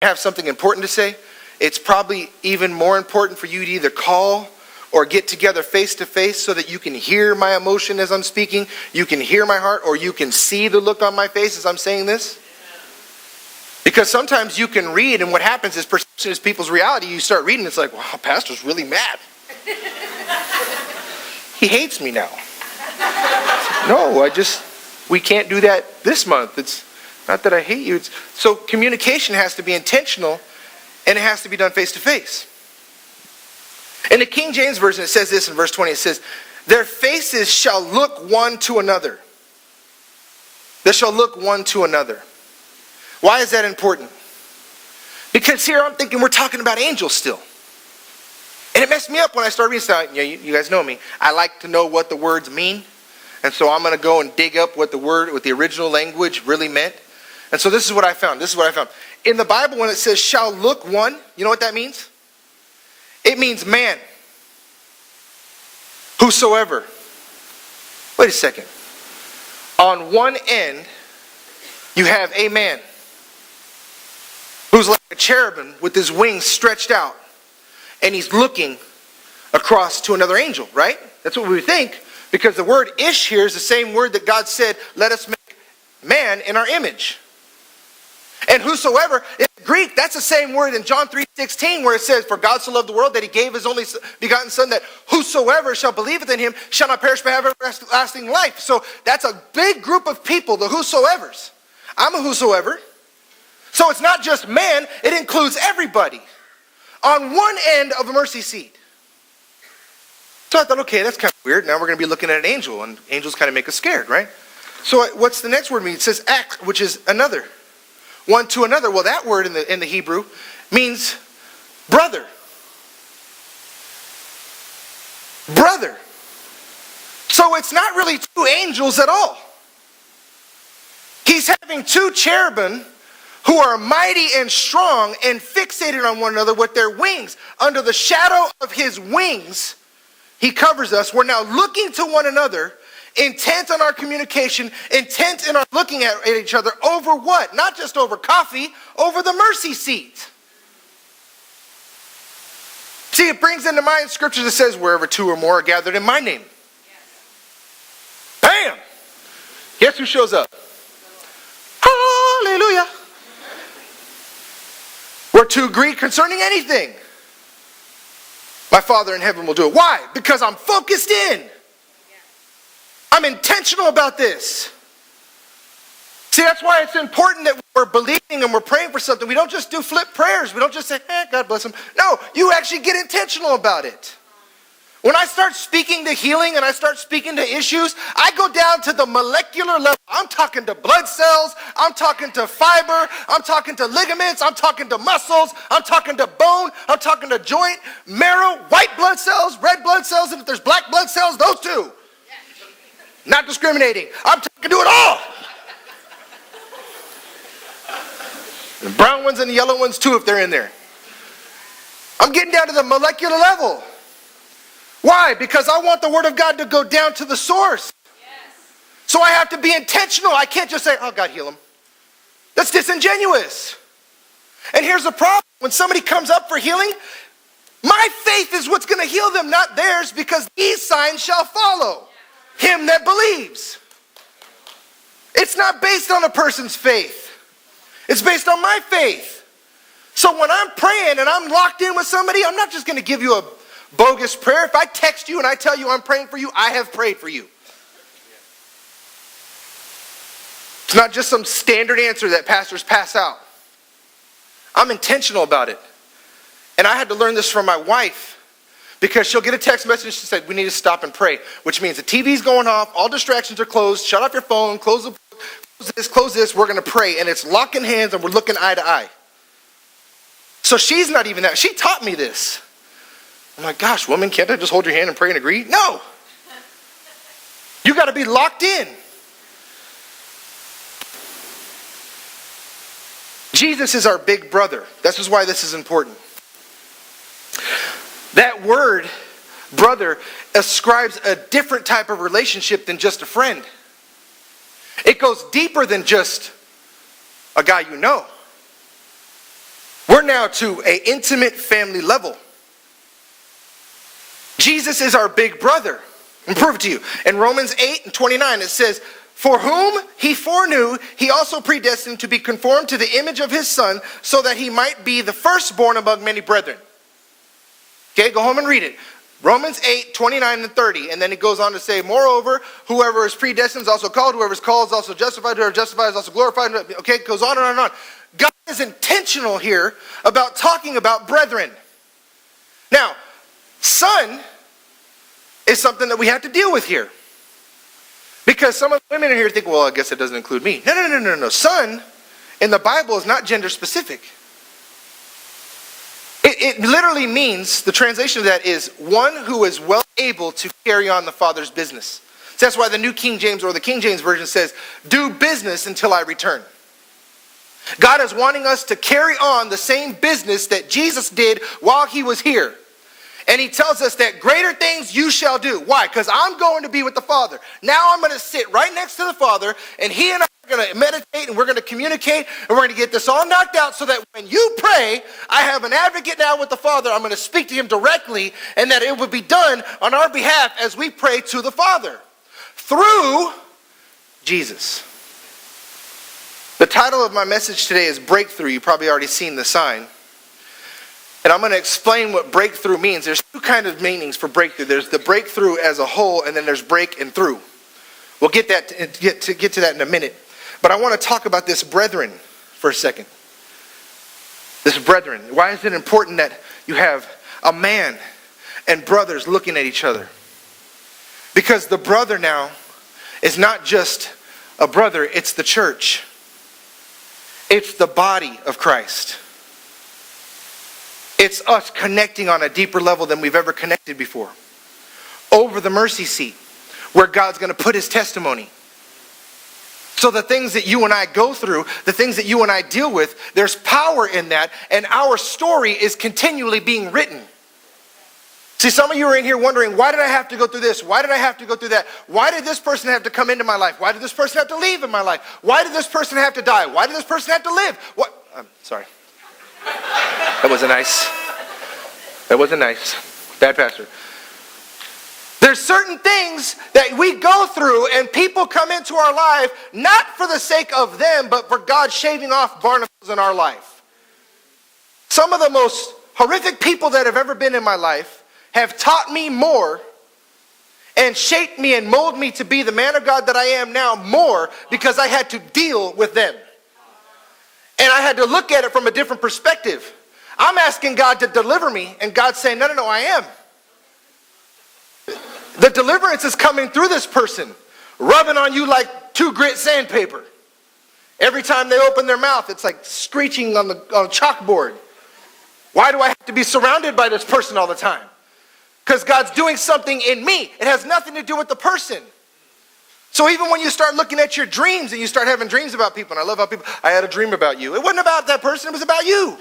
have something important to say, it's probably even more important for you to either call or get together face to face so that you can hear my emotion as I'm speaking, you can hear my heart, or you can see the look on my face as I'm saying this. Because sometimes you can read, and what happens is perception is people's reality. You start reading, it's like, wow, pastor's really mad. He hates me now. No, we can't do that this month. It's not that I hate you. So communication has to be intentional, and it has to be done face to face. In the King James Version, it says this in verse 20. It says, their faces shall look one to another. They shall look one to another. Why is that important? Because here I'm thinking we're talking about angels still. And it messed me up when I started reading stuff. You guys know me. I like to know what the words mean. And so I'm going to go and dig up what the original language really meant. And so this is what I found. In the Bible, when it says shall look one, you know what that means? It means man. Whosoever. Wait a second. On one end, you have a man who's like a cherubim with his wings stretched out. And he's looking across to another angel, right? That's what we would think. Because the word ish here is the same word that God said, let us make man in our image. And whosoever, in Greek, that's the same word in John 3:16 where it says, for God so loved the world that he gave his only begotten son, that whosoever shall believeth in him shall not perish but have everlasting life. So that's a big group of people, the whosoevers. I'm a whosoever. So it's not just man, it includes everybody on one end of a mercy seat. So I thought, okay, that's kind of weird. Now we're going to be looking at an angel, and angels kind of make us scared, right? So what's the next word mean? It says ak, which is another. One to another. Well, that word in the Hebrew means brother. Brother. So it's not really two angels at all. He's having two cherubim who are mighty and strong and fixated on one another with their wings. Under the shadow of his wings, he covers us. We're now looking to one another, intent on our communication, intent in our looking at each other over what? Not just over coffee, over the mercy seat. See, it brings into mind scripture that says, wherever two or more are gathered in my name. Yes. Bam! Guess who shows up? Hallelujah! We're to agree concerning anything. My Father in heaven will do it. Why? Because I'm focused in. I'm intentional about this. See, that's why it's important that we're believing and we're praying for something. We don't just do flip prayers. We don't just say, God bless them. No, you actually get intentional about it. When I start speaking to healing and I start speaking to issues, I go down to the molecular level. I'm talking to blood cells. I'm talking to fiber. I'm talking to ligaments. I'm talking to muscles. I'm talking to bone. I'm talking to joint, marrow, white blood cells, red blood cells, and if there's black blood cells, those two. Not discriminating. I'm talking to it all. The brown ones and the yellow ones too, if they're in there. I'm getting down to the molecular level. Why? Because I want the Word of God to go down to the source. Yes. So I have to be intentional. I can't just say, oh, God, heal them. That's disingenuous. And here's the problem. When somebody comes up for healing, my faith is what's going to heal them, not theirs, because these signs shall follow him that believes. It's not based on a person's faith. It's based on my faith. So when I'm praying and I'm locked in with somebody, I'm not just going to give you a bogus prayer. If I text you and I tell you I'm praying for you, I have prayed for you. It's not just some standard answer that pastors pass out. I'm intentional about it. And I had to learn this from my wife, because she'll get a text message and she said, we need to stop and pray, which means the TV's going off, all distractions are closed, shut off your phone, close this, we're going to pray. And it's locking hands and we're looking eye to eye. So she's not even that. She taught me this. I'm like, gosh, woman, can't I just hold your hand and pray and agree? No. You got to be locked in. Jesus is our big brother. This is why this is important. That word, brother, ascribes a different type of relationship than just a friend. It goes deeper than just a guy you know. We're now to an intimate family level. Jesus is our big brother. I'll prove it to you. In Romans 8:29, it says, for whom he foreknew, he also predestined to be conformed to the image of his Son, so that he might be the firstborn among many brethren. Okay, go home and read it. Romans 8:29 and 30. And then it goes on to say, moreover, whoever is predestined is also called, whoever is called is also justified, whoever is justified is also glorified. Okay, it goes on and on and on. God is intentional here about talking about brethren. Now, son is something that we have to deal with here. Because some of the women in here think, well, I guess it doesn't include me. No. Son in the Bible is not gender specific. It literally means, the translation of that is one who is well able to carry on the Father's business. So that's why the New King James or the King James Version says, do business until I return. God is wanting us to carry on the same business that Jesus did while he was here. And he tells us that greater things you shall do. Why? Because I'm going to be with the Father. Now I'm going to sit right next to the Father, and he and I are going to meditate, and we're going to communicate, and we're going to get this all knocked out so that when you pray, I have an advocate now with the Father. I'm going to speak to him directly, and that it would be done on our behalf as we pray to the Father through Jesus. The title of my message today is Breakthrough. You've probably already seen the sign. And I'm going to explain what breakthrough means. There's two kinds of meanings for breakthrough. There's the breakthrough as a whole, and then there's break and through. We'll get to that in a minute. But I want to talk about this brethren for a second. This brethren. Why is it important that you have a man and brothers looking at each other? Because the brother now is not just a brother, it's the church. It's the body of Christ. It's us connecting on a deeper level than we've ever connected before. Over the mercy seat, where God's going to put his testimony. So the things that you and I go through, the things that you and I deal with, there's power in that, and our story is continually being written. See, some of you are in here wondering, why did I have to go through this? Why did I have to go through that? Why did this person have to come into my life? Why did this person have to leave in my life? Why did this person have to die? Why did this person have to live? What? I'm sorry. That wasn't nice. That wasn't nice. Bad pastor. There's certain things that we go through and people come into our life not for the sake of them, but for God shaving off barnacles in our life. Some of the most horrific people that have ever been in my life have taught me more and shaped me and molded me to be the man of God that I am now more because I had to deal with them. And I had to look at it from a different perspective. I'm asking God to deliver me, and God's saying, no, I am. The deliverance is coming through this person, rubbing on you like 2 grit sandpaper. Every time they open their mouth, it's like screeching on a chalkboard. Why do I have to be surrounded by this person all the time? Because God's doing something in me. It has nothing to do with the person. So even when you start looking at your dreams and you start having dreams about people, and I love how people, I had a dream about you. It wasn't about that person, it was about you.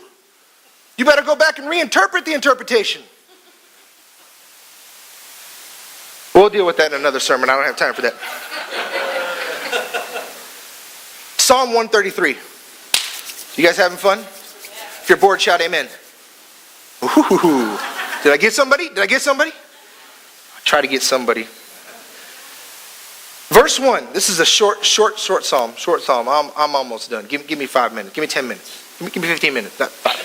You better go back and reinterpret the interpretation. We'll deal with that in another sermon. I don't have time for that. Psalm 133. You guys having fun? If you're bored, shout amen. Ooh. Did I get somebody? I'll try to get somebody. Verse 1. This is a short psalm. I'm almost done. Give me 5 minutes. Give me 10 minutes. Give me 15 minutes. Not 5.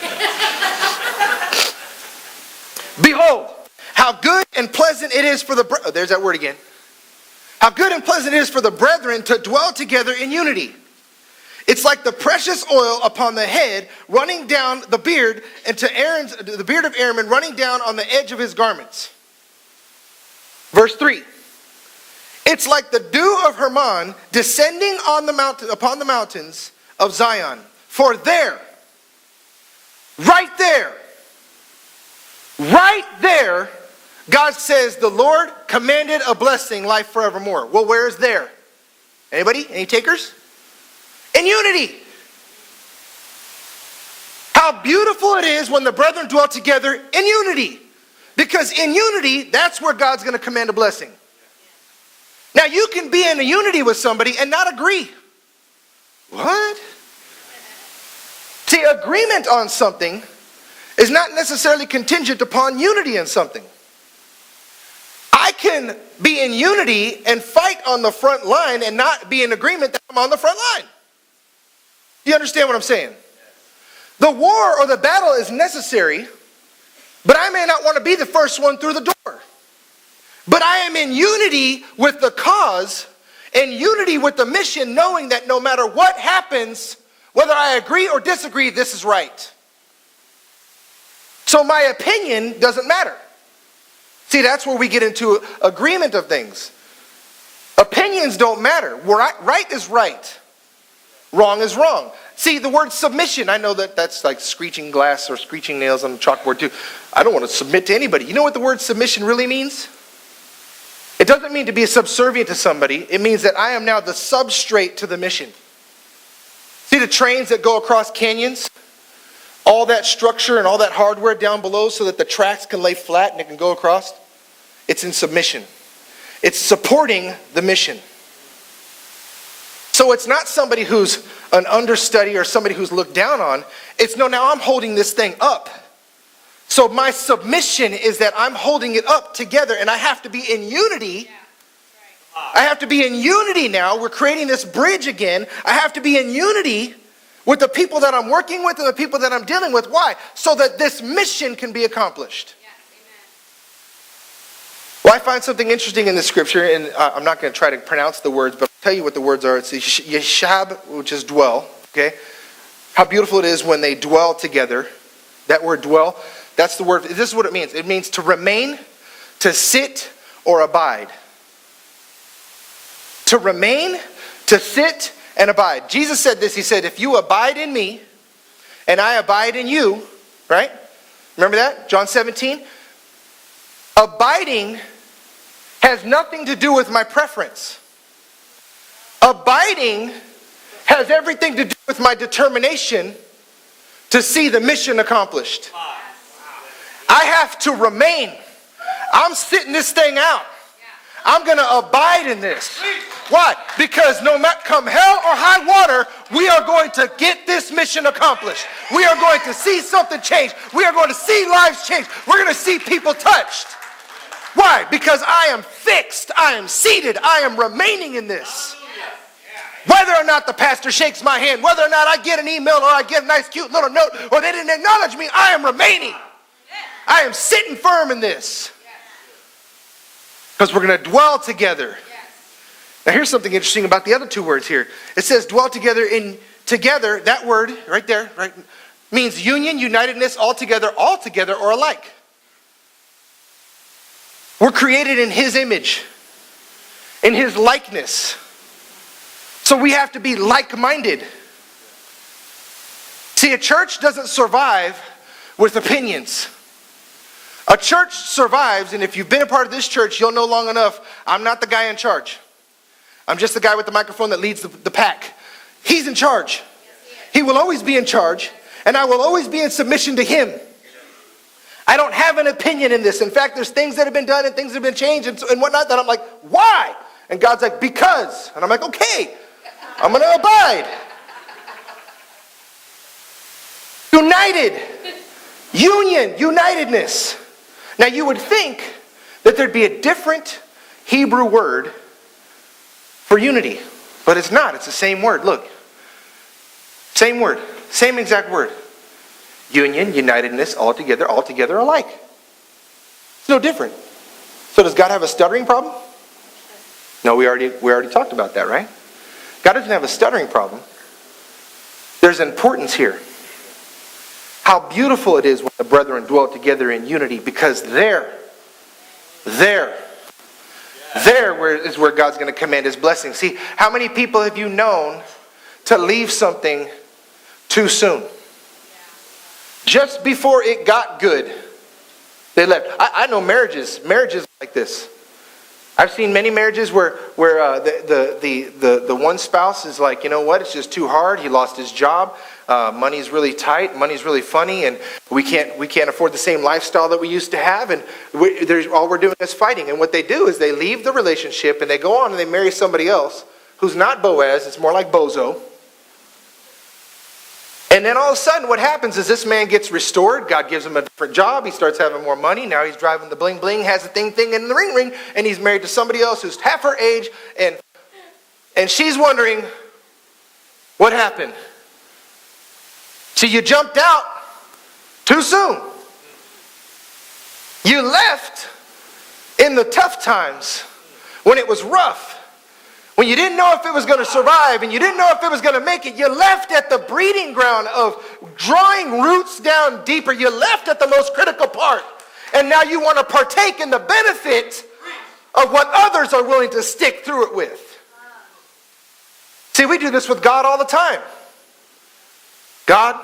Behold, how good and pleasant it is for the... there's that word again. How good and pleasant it is for the brethren to dwell together in unity. It's like the precious oil upon the head running down the beard, and to the beard of Aaron running down on the edge of his garments. Verse 3. It's like the dew of Hermon descending on the mountain, upon the mountains of Zion. For there, right there, God says the Lord commanded a blessing, life forevermore. Well, where is there? Anybody? Any takers? In unity. How beautiful it is when the brethren dwell together in unity. Because in unity, that's where God's going to command a blessing. Now, you can be in a unity with somebody and not agree. What? See, agreement on something is not necessarily contingent upon unity in something. I can be in unity and fight on the front line and not be in agreement that I'm on the front line. You understand what I'm saying? The war or the battle is necessary, but I may not want to be the first one through the door. But I am in unity with the cause and unity with the mission, knowing that no matter what happens, whether I agree or disagree, this is right. So my opinion doesn't matter. See, that's where we get into agreement of things. Opinions don't matter. Right is right. Wrong is wrong. See, the word submission, I know that that's like screeching glass or screeching nails on a chalkboard too. I don't want to submit to anybody. You know what the word submission really means? It doesn't mean to be subservient to somebody. It means that I am now the substrate to the mission. See the trains that go across canyons? All that structure and all that hardware down below so that the tracks can lay flat and it can go across? It's in submission. It's supporting the mission. So it's not somebody who's an understudy or somebody who's looked down on. It's no, now I'm holding this thing up. So my submission is that I'm holding it up together, and I have to be in unity. I have to be in unity now. We're creating this bridge again. I have to be in unity with the people that I'm working with and the people that I'm dealing with. Why? So that this mission can be accomplished. Well, I find something interesting in the scripture, and I'm not going to try to pronounce the words, but I'll tell you what the words are. It's yeshab, which is dwell. Okay, how beautiful it is when they dwell together. That word dwell, that's the word. This is what it means. It means to remain, to sit, or abide. To remain, to sit, and abide. Jesus said this. He said, if you abide in me, and I abide in you, right? Remember that? John 17. Abiding has nothing to do with my preference. Abiding has everything to do with my determination to see the mission accomplished. I have to remain. I'm sitting this thing out. I'm going to abide in this. Why? Because no matter come hell or high water, we are going to get this mission accomplished. We are going to see something change. We are going to see lives change. We're going to see people touched. Why? Because I am fixed. I am seated. I am remaining in this. Whether or not the pastor shakes my hand, whether or not I get an email or I get a nice cute little note or they didn't acknowledge me, I am remaining. I am sitting firm in this. Because we're going to dwell together. Now here's something interesting about the other two words here. It says dwell together in together. That word right there, right, means union, unitedness, all together, or alike. We're created in His image, in His likeness. So we have to be like-minded. See, a church doesn't survive with opinions. A church survives, and if you've been a part of this church, you'll know long enough, I'm not the guy in charge. I'm just the guy with the microphone that leads the pack. He's in charge. He will always be in charge, and I will always be in submission to Him. I don't have an opinion in this. In fact, there's things that have been done and things that have been changed and whatnot that I'm like, why? And God's like, because. And I'm like, okay, I'm going to abide. United. Union. Unitedness. Now you would think that there'd be a different Hebrew word for unity. But it's not. It's the same word. Look. Same word. Same exact word. Union, unitedness, all together alike. It's no different. So does God have a stuttering problem? No, we already talked about that, right? God doesn't have a stuttering problem. There's importance here. How beautiful it is when the brethren dwell together in unity, because there is where God's going to command His blessing. See, how many people have you known to leave something too soon? Just before it got good, they left. I know marriages like this. I've seen many marriages where the one spouse is like, you know what, it's just too hard. He lost his job. Money's really tight. Money's really funny, and we can't afford the same lifestyle that we used to have. And all we're doing is fighting. And what they do is they leave the relationship and they go on and they marry somebody else who's not Boaz. It's more like Bozo. And then all of a sudden what happens is this man gets restored. God gives him a different job. He starts having more money. Now he's driving the bling bling, has a thing in the ring, and he's married to somebody else who's half her age. And she's wondering, what happened? So you jumped out too soon. You left in the tough times when it was rough. When you didn't know if it was going to survive and you didn't know if it was going to make it. You left at the breeding ground of drawing roots down deeper. You left at the most critical part. And now you want to partake in the benefit of what others are willing to stick through it with. See, we do this with God all the time. God,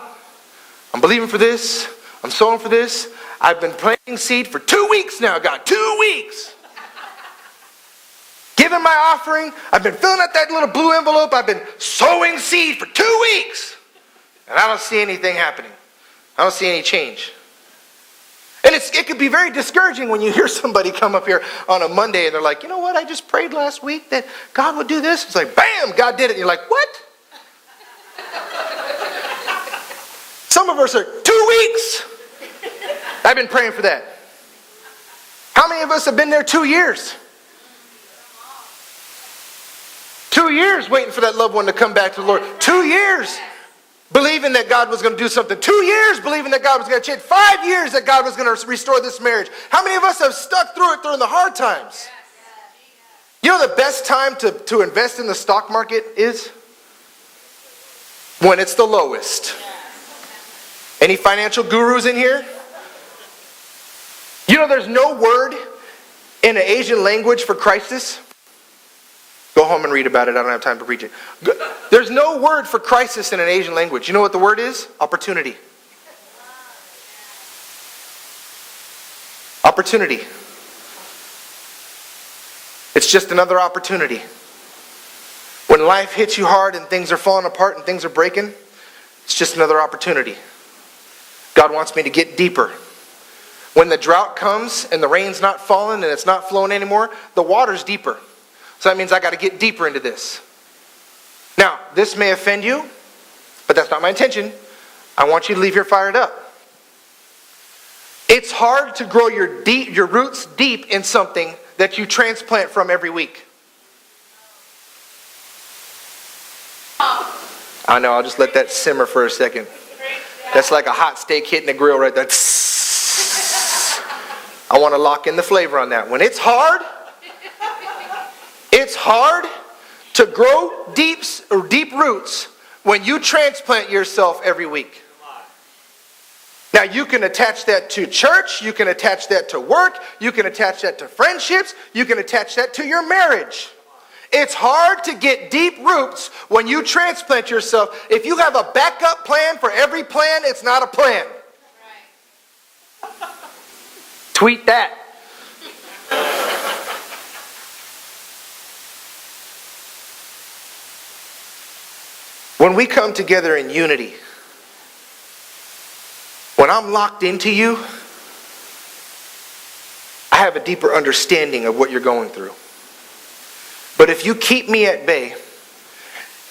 I'm believing for this. I'm sowing for this. I've been planting seed for 2 weeks now, God. 2 weeks. Giving my offering. I've been filling out that little blue envelope. I've been sowing seed for 2 weeks. And I don't see anything happening. I don't see any change. And it can be very discouraging when you hear somebody come up here on a Monday and they're like, you know what, I just prayed last week that God would do this. It's like, bam, God did it. And you're like, what? Some of us are 2 weeks. I've been praying for that. How many of us have been there 2 years? 2 years waiting for that loved one to come back to the Lord. 2 years believing that God was going to do something. 2 years believing that God was going to change. 5 years that God was going to restore this marriage. How many of us have stuck through it during the hard times? You know the best time to invest in the stock market is? When it's the lowest. Any financial gurus in here? You know there's no word in an Asian language for crisis. Go home and read about it. I don't have time to preach it. There's no word for crisis in an Asian language. You know what the word is? Opportunity. Opportunity. It's just another opportunity. When life hits you hard and things are falling apart and things are breaking, it's just another opportunity. God wants me to get deeper. When the drought comes and the rain's not falling and it's not flowing anymore, the water's deeper. So that means I got to get deeper into this. Now, this may offend you, but that's not my intention. I want you to leave here fired up. It's hard to grow your roots deep in something that you transplant from every week. I know, I'll just let that simmer for a second. That's like a hot steak hitting the grill right there. I want to lock in the flavor on that one. It's hard to grow deep roots when you transplant yourself every week. Now you can attach that to church, you can attach that to work, you can attach that to friendships, you can attach that to your marriage. It's hard to get deep roots when you transplant yourself. If you have a backup plan for every plan, it's not a plan. Right. Tweet that. When we come together in unity, when I'm locked into you, I have a deeper understanding of what you're going through. But if you keep me at bay,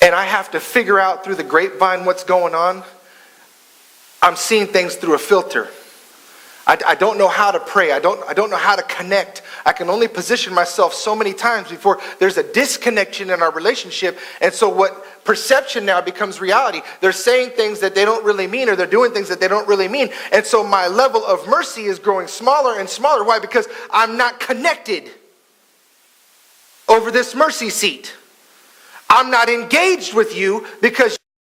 and I have to figure out through the grapevine what's going on, I'm seeing things through a filter. I don't know how to pray. I don't know how to connect. I can only position myself so many times before there's a disconnection in our relationship. And so what perception now becomes reality. They're saying things that they don't really mean, or they're doing things that they don't really mean. And so my level of mercy is growing smaller and smaller. Why? Because I'm not connected over this mercy seat. I'm not engaged with you because